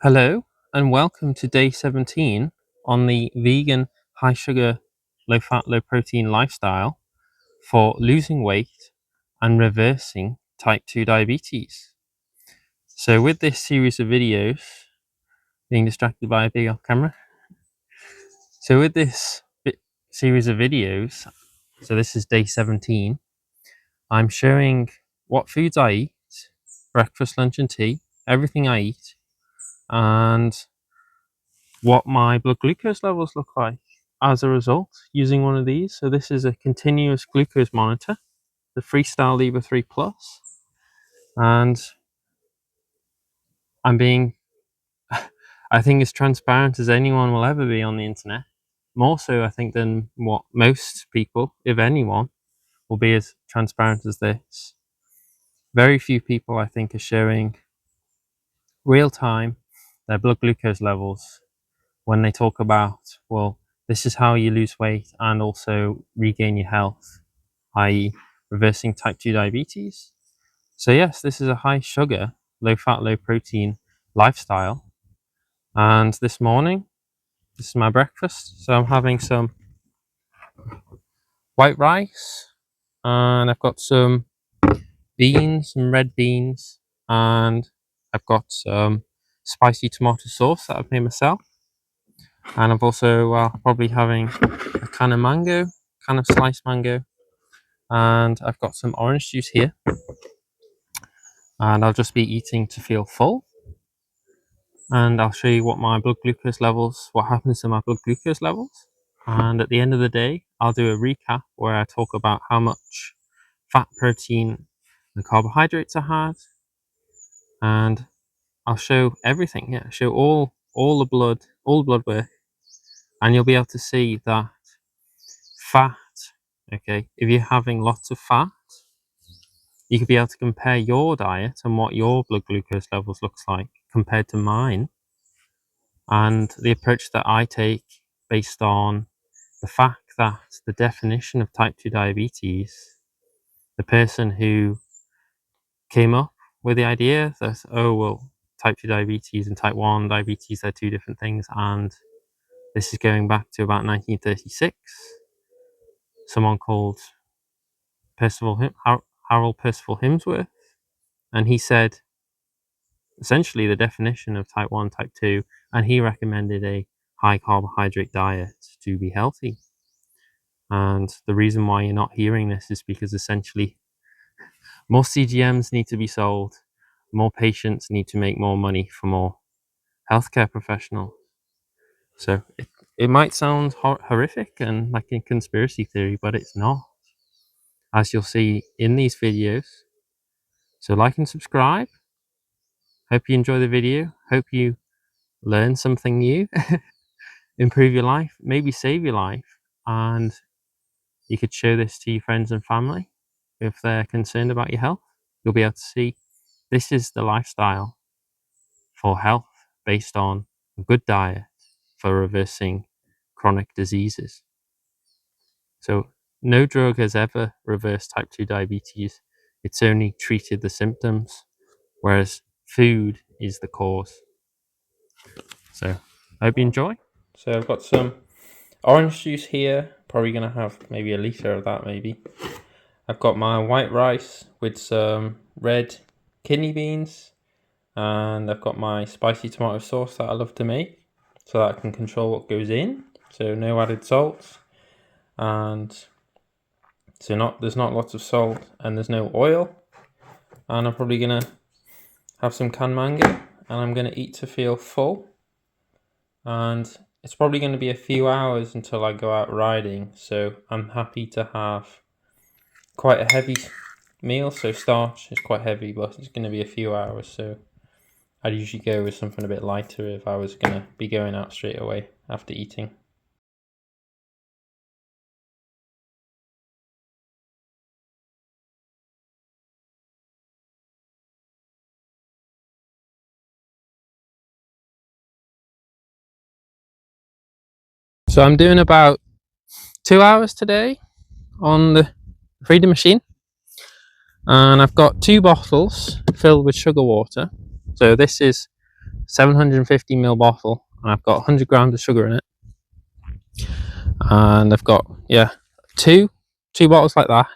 Hello and welcome to day 17 on the vegan, high sugar, low fat, low protein lifestyle for losing weight and reversing type 2 diabetes. So with this series of videos, being distracted by a big old camera. So with this series of videos, so this is day 17, I'm showing what foods I eat, breakfast, lunch and tea, everything I eat, and what my blood glucose levels look like as a result using one of these. So this is a continuous glucose monitor, the Freestyle Libre 3 Plus, and I'm being, I think, as transparent as anyone will ever be on the internet. More so, I think, than what most people, if anyone, will be as transparent as this. Very few people, I think, are showing real time their blood glucose levels when they talk about, well, this is how you lose weight and also regain your health, i.e. reversing type 2 diabetes. So yes, this is a high sugar, low fat, low protein lifestyle. And this morning, this is my breakfast. So I'm having some white rice and I've got some beans, some red beans, and I've got some spicy tomato sauce that I've made myself. And I've also probably having a can of mango, can of sliced mango, and I've got some orange juice here. And I'll just be eating to feel full. And I'll show you what my blood glucose levels, what happens to my blood glucose levels. And at the end of the day, I'll do a recap where I talk about how much fat, protein, and carbohydrates I had. And I'll show everything, show all the blood work. And you'll be able to see that fat, okay, if you're having lots of fat, you could be able to compare your diet and what your blood glucose levels looks like compared to mine. And the approach that I take based on the fact that the definition of type 2 diabetes, the person who came up with the idea that, oh, well, type 2 diabetes and type 1 diabetes are two different things, and this is going back to about 1936, someone called Harold Percival Himsworth, and he said essentially the definition of type 1, type 2, and he recommended a high carbohydrate diet to be healthy. And the reason why you're not hearing this is because essentially more CGMs need to be sold, more patients need to make more money for more healthcare professionals. So it might sound horrific and like a conspiracy theory, but it's not, as you'll see in these videos. So like and subscribe. Hope you enjoy the video. Hope you learn something new, improve your life, maybe save your life, and you could show this to your friends and family if they're concerned about your health. You'll be able to see this is the lifestyle for health based on a good diet for reversing chronic diseases. So no drug has ever reversed type 2 diabetes. It's only treated the symptoms, whereas food is the cause. So I hope you enjoy. So I've got some orange juice here, probably going to have maybe a litre of that maybe. I've got my white rice with some red kidney beans, and I've got my spicy tomato sauce that I love to make so that I can control what goes in, so no added salt, and so there's not lots of salt and there's no oil. And I'm probably going to have some canned mango, and I'm going to eat to feel full. And it's probably going to be a few hours until I go out riding, so I'm happy to have quite a heavy meal. So starch is quite heavy, but it's going to be a few hours, so I'd usually go with something a bit lighter if I was going to be going out straight away after eating. So I'm doing about 2 hours today on the Freedom machine, and I've got 2 bottles filled with sugar water. So this is 750ml bottle, and I've got 100 grams of sugar in it. And I've got, yeah, two bottles like that.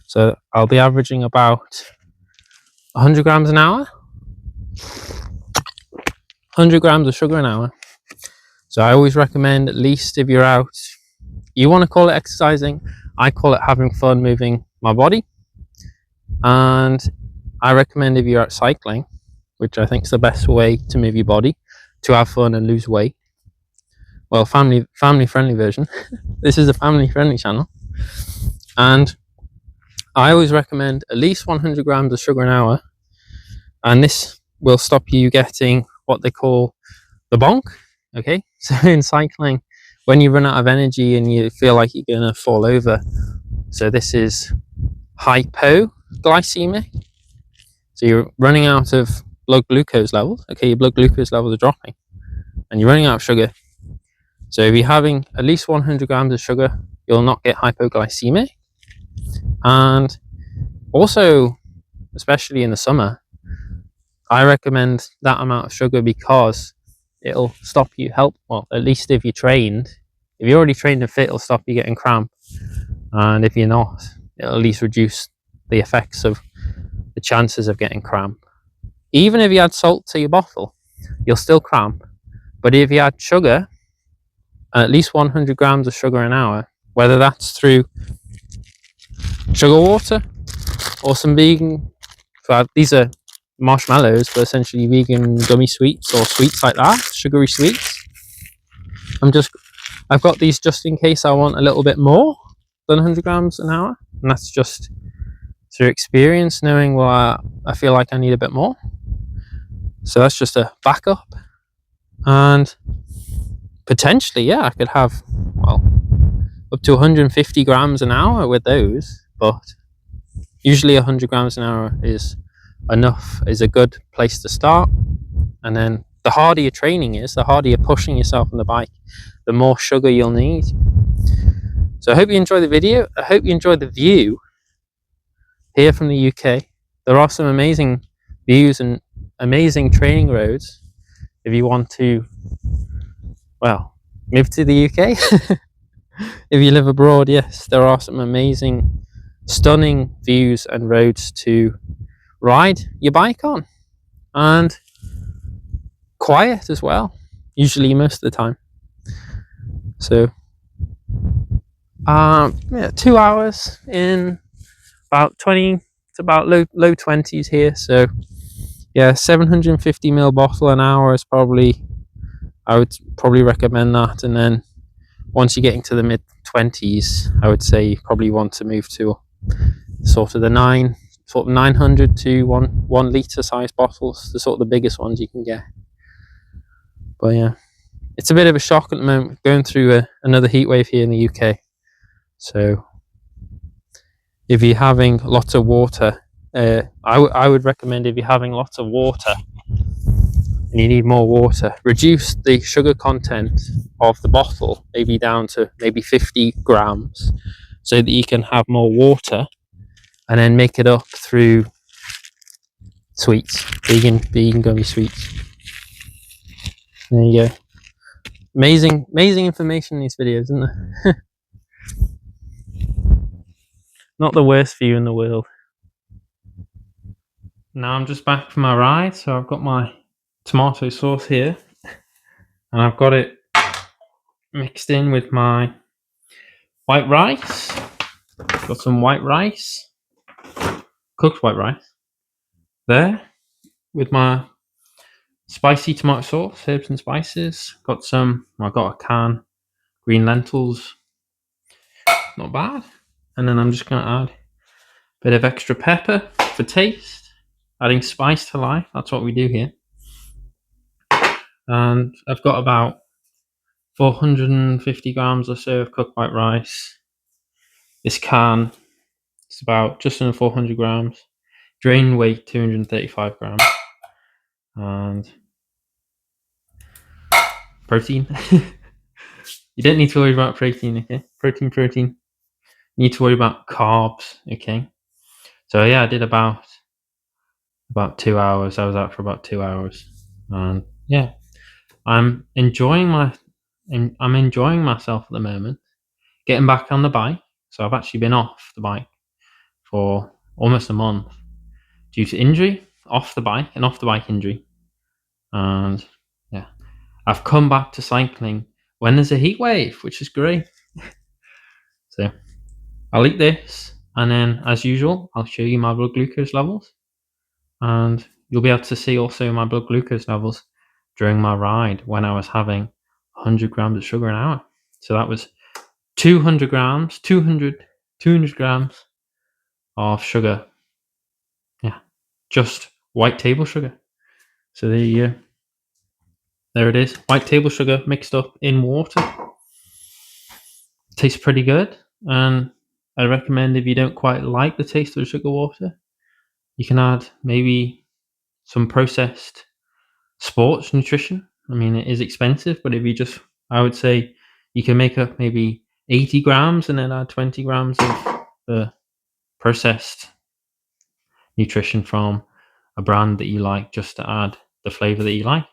So I'll be averaging about 100 grams an hour. 100 grams of sugar an hour. So I always recommend, at least if you're out, you want to call it exercising, I call it having fun moving my body. And I recommend if you're out cycling, which I think is the best way to move your body, to have fun and lose weight. Well, family friendly version. This is a family friendly channel. And I always recommend at least 100 grams of sugar an hour. And this will stop you getting what they call the bonk. Okay, so in cycling, when you run out of energy and you feel like you're going to fall over, so this is hypoglycemic. So you're running out of blood glucose levels. Okay, your blood glucose levels are dropping and you're running out of sugar. So if you're having at least 100 grams of sugar, you'll not get hypoglycemic. And also, especially in the summer, I recommend that amount of sugar because it'll stop you well, at least if you're trained. If you're already trained and fit, it'll stop you getting cramp. And if you're not, it'll at least reduce the effects of the chances of getting cramp. Even if you add salt to your bottle, you'll still cramp. But if you add sugar, at least 100 grams of sugar an hour, whether that's through sugar water or some vegan, these are marshmallows, but essentially vegan gummy sweets or sweets like that, sugary sweets. I've got these just in case I want a little bit more than 100 grams an hour, and that's just through experience, knowing what I feel like I need a bit more. So that's just a backup. And potentially, yeah, I could have, well, up to 150 grams an hour with those, but usually 100 grams an hour is enough, is a good place to start. And then the harder your training is, the harder you're pushing yourself on the bike, the more sugar you'll need. So I hope you enjoy the video. I hope you enjoy the view here from the UK. There are some amazing views and amazing training roads if you want to, well, move to the UK. If you live abroad, yes, there are some amazing, stunning views and roads to ride your bike on, and quiet as well, usually most of the time. So yeah, 2 hours in about 20, it's about low 20s here. So yeah, 750ml bottle an hour is probably, I would probably recommend that. And then once you get into the mid 20s, I would say you probably want to move to sort of the 900 to 1 litre size bottles, the sort of the biggest ones you can get. But yeah, it's a bit of a shock at the moment, going through another heat wave here in the UK. So if you're having lots of water, I would recommend, if you're having lots of water and you need more water, reduce the sugar content of the bottle, maybe down to maybe 50 grams, so that you can have more water, and then make it up through sweets, vegan gummy sweets. There you go. Amazing information in these videos, isn't there? Not the worst view in the world. Now I'm just back from my ride, so I've got my tomato sauce here, and I've got it mixed in with my white rice. Got some white rice, cooked white rice, there, with my spicy tomato sauce, herbs and spices. Got a can green lentils, not bad. And then I'm just going to add a bit of extra pepper for taste, adding spice to life. That's what we do here. And I've got about 450 grams or so of cooked white rice. This can, it's about just under 400 grams. Drain weight 235 grams. And protein. You don't need to worry about protein, okay? Protein. You need to worry about carbs, okay? So yeah, I did about 2 hours. I was out for about 2 hours. And yeah, I'm enjoying myself at the moment, getting back on the bike. So I've actually been off the bike for almost a month due to injury, off the bike injury. And yeah, I've come back to cycling when there's a heat wave, which is great. So I'll eat this, and then as usual, I'll show you my blood glucose levels, and you'll be able to see also my blood glucose levels during my ride when I was having 100 grams of sugar an hour. So that was 200 grams of sugar. Yeah, just white table sugar. So there it is. White table sugar mixed up in water. Tastes pretty good. And I recommend, if you don't quite like the taste of sugar water, you can add maybe some processed sports nutrition. I mean, it is expensive, but I would say you can make up maybe 80 grams and then add 20 grams of the processed nutrition from a brand that you like, just to add the flavor that you like.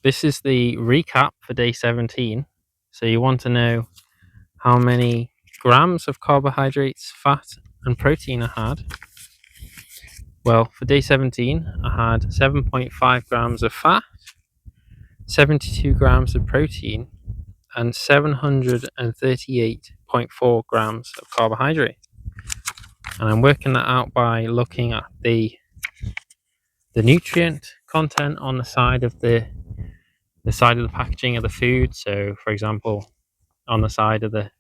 This is the recap for day 17. So you want to know how many grams of carbohydrates, fat, and protein I had. Well, for day 17, I had 7.5 grams of fat, 72 grams of protein, and 738.4 grams of carbohydrate. And I'm working that out by looking at the nutrient content on the side of the packaging of the food. So, for example, on the side of the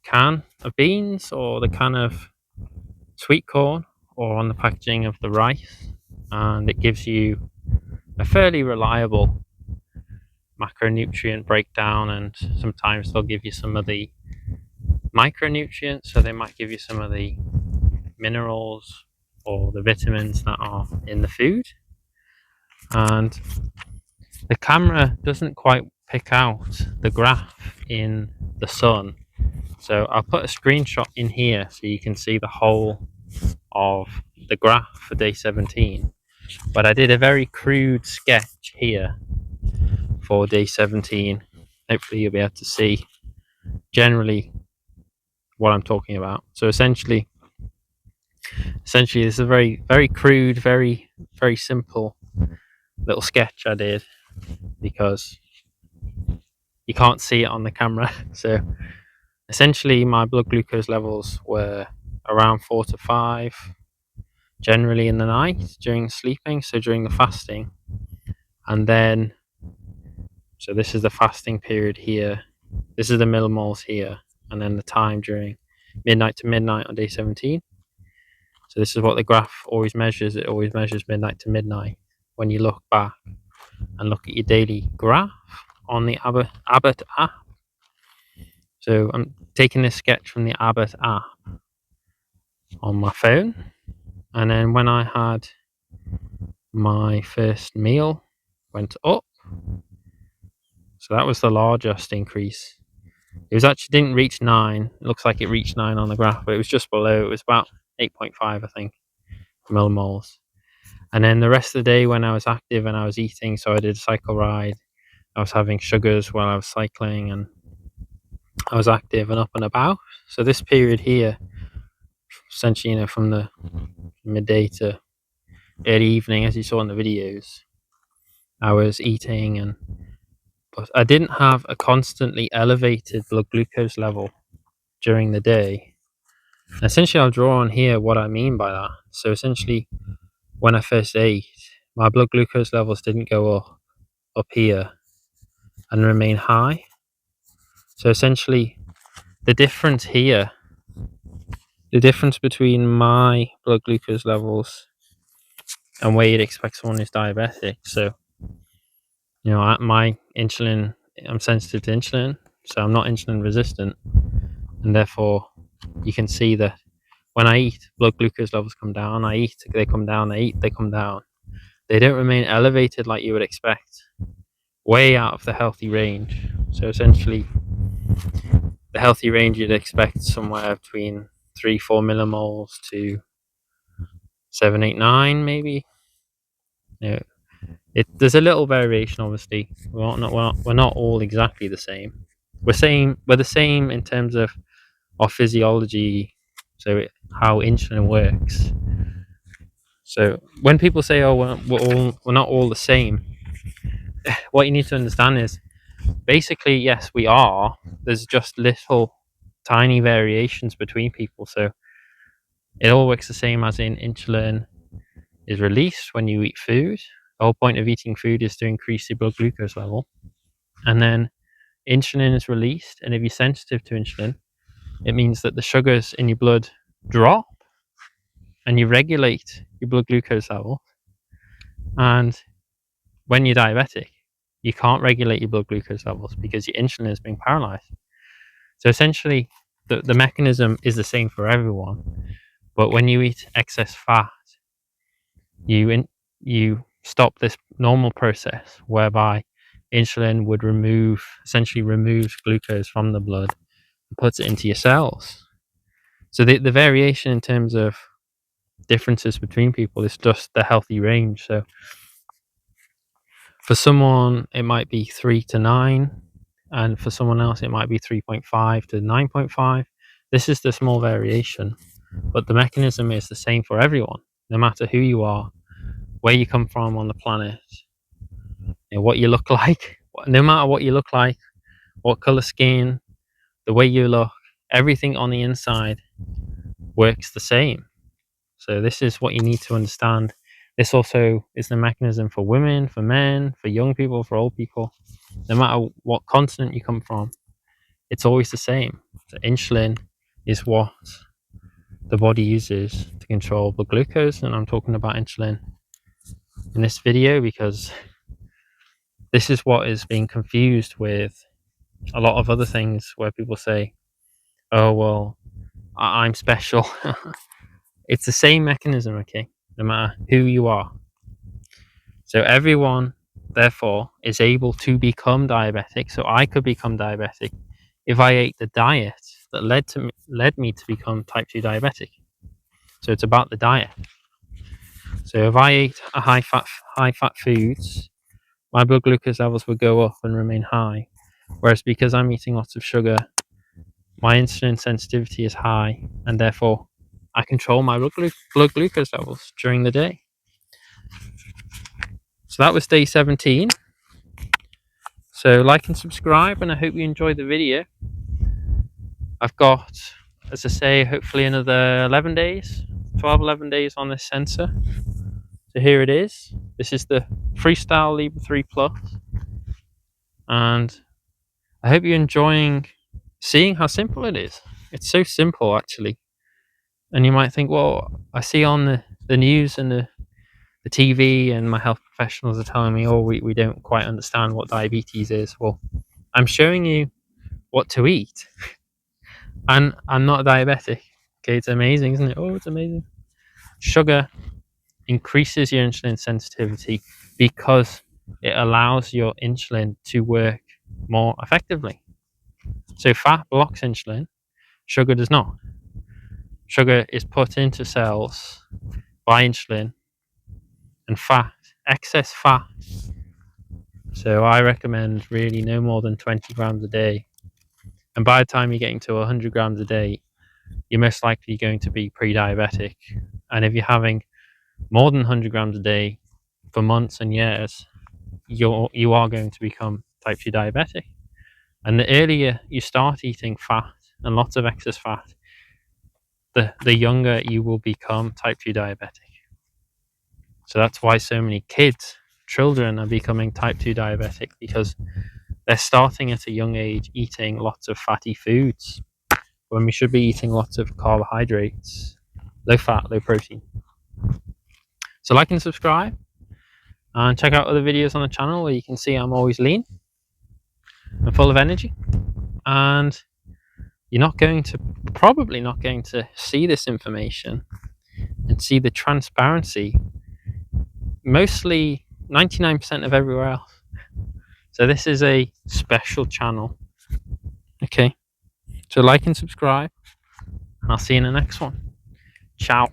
can of beans, or the can of sweet corn, or on the packaging of the rice, and it gives you a fairly reliable macronutrient breakdown. And sometimes they'll give you some of the micronutrients, so they might give you some of the minerals or the vitamins that are in the food. And the camera doesn't quite pick out the graph in the sun, so I'll put a screenshot in here so you can see the whole of the graph for day 17. But I did a very crude sketch here for day 17. Hopefully you'll be able to see generally what I'm talking about. So essentially this is a very, very crude, very, very simple little sketch I did, because you can't see it on the camera. So essentially my blood glucose levels were around 4 to 5, generally in the night during sleeping, so during the fasting. And then, so this is the fasting period here, this is the millimoles here, and then the time during midnight to midnight on day 17. So this is what the graph always measures. It always measures midnight to midnight when you look back and look at your daily graph on the Abbott app. So I'm taking this sketch from the Abbott app on my phone, and then when I had my first meal, went up. So that was the largest increase. It was actually didn't reach 9. It looks like it reached 9 on the graph, but it was just below. It was about 8.5, I think, millimoles. And then the rest of the day when I was active and I was eating, so I did a cycle ride, I was having sugars while I was cycling, and I was active and up and about. So this period here, essentially, from the midday to early evening, as you saw in the videos, I was eating, but I didn't have a constantly elevated blood glucose level during the day. And essentially, I'll draw on here what I mean by that. So essentially, when I first ate, my blood glucose levels didn't go up here and remain high. So essentially, the difference here, the difference between my blood glucose levels and where you'd expect someone who's diabetic. So, my insulin, I'm sensitive to insulin, so I'm not insulin resistant, and therefore you can see that when I eat, blood glucose levels come down. I eat, they come down. I eat, they come down. They don't remain elevated like you would expect, way out of the healthy range. So essentially, the healthy range you'd expect somewhere between 3-4 millimoles to 7-8-9, maybe. You know, there's a little variation, obviously. We're not all exactly the same. We're the same in terms of our physiology, so how insulin works. So when people say, "Oh, we're not all the same," what you need to understand is basically, yes, we are. There's just little tiny variations between people. So it all works the same, as in insulin is released when you eat food. The whole point of eating food is to increase your blood glucose level. And then insulin is released. And if you're sensitive to insulin, it means that the sugars in your blood drop and you regulate your blood glucose level. And when you're diabetic, you can't regulate your blood glucose levels because your insulin is being paralyzed. So essentially, the mechanism is the same for everyone. But when you eat excess fat, you stop this normal process whereby insulin would essentially removes glucose from the blood and puts it into your cells. So the variation in terms of differences between people is just the healthy range. So for someone, it might be 3 to 9, and for someone else, it might be 3.5 to 9.5. This is the small variation, but the mechanism is the same for everyone, no matter who you are, where you come from on the planet, what you look like. No matter what you look like, what color skin, the way you look, everything on the inside works the same. So this is what you need to understand. This also is the mechanism for women, for men, for young people, for old people. No matter what continent you come from, it's always the same. So insulin is what the body uses to control blood glucose, and I'm talking about insulin in this video because this is what is being confused with a lot of other things where people say, "Oh, well, I'm special." It's the same mechanism, okay? No matter who you are. So everyone, therefore, is able to become diabetic. So I could become diabetic if I ate the diet that led me to become type 2 diabetic. So it's about the diet. So if I ate a high fat foods, my blood glucose levels would go up and remain high. Whereas because I'm eating lots of sugar, my insulin sensitivity is high, and therefore I control my blood glucose levels during the day. So that was day 17. So like and subscribe, and I hope you enjoyed the video. I've got, as I say, hopefully another 11 days on this sensor. So here it is. This is the Freestyle Libre 3 Plus. And I hope you're enjoying seeing how simple it is. It's so simple, actually. And you might think, well, I see on the news and the TV, and my health professionals are telling me, oh, we don't quite understand what diabetes is. Well, I'm showing you what to eat. And I'm not diabetic. Okay, it's amazing, isn't it? Oh, it's amazing. Sugar increases your insulin sensitivity because it allows your insulin to work more effectively. So fat blocks insulin, sugar does not. Sugar is put into cells by insulin, and excess fat. So I recommend really no more than 20 grams a day. And by the time you're getting to 100 grams a day, you're most likely going to be pre-diabetic. And if you're having more than 100 grams a day for months and years, you are going to become type 2 diabetic. And the earlier you start eating fat and lots of excess fat, the younger you will become type 2 diabetic. So that's why so many children are becoming type 2 diabetic, because they're starting at a young age eating lots of fatty foods when we should be eating lots of carbohydrates, low fat, low protein. So like and subscribe, and check out other videos on the channel where you can see I'm always lean and full of energy. And you're probably not going to see this information and see the transparency, mostly 99% of everywhere else. So this is a special channel. Okay, so like and subscribe, and I'll see you in the next one. Ciao.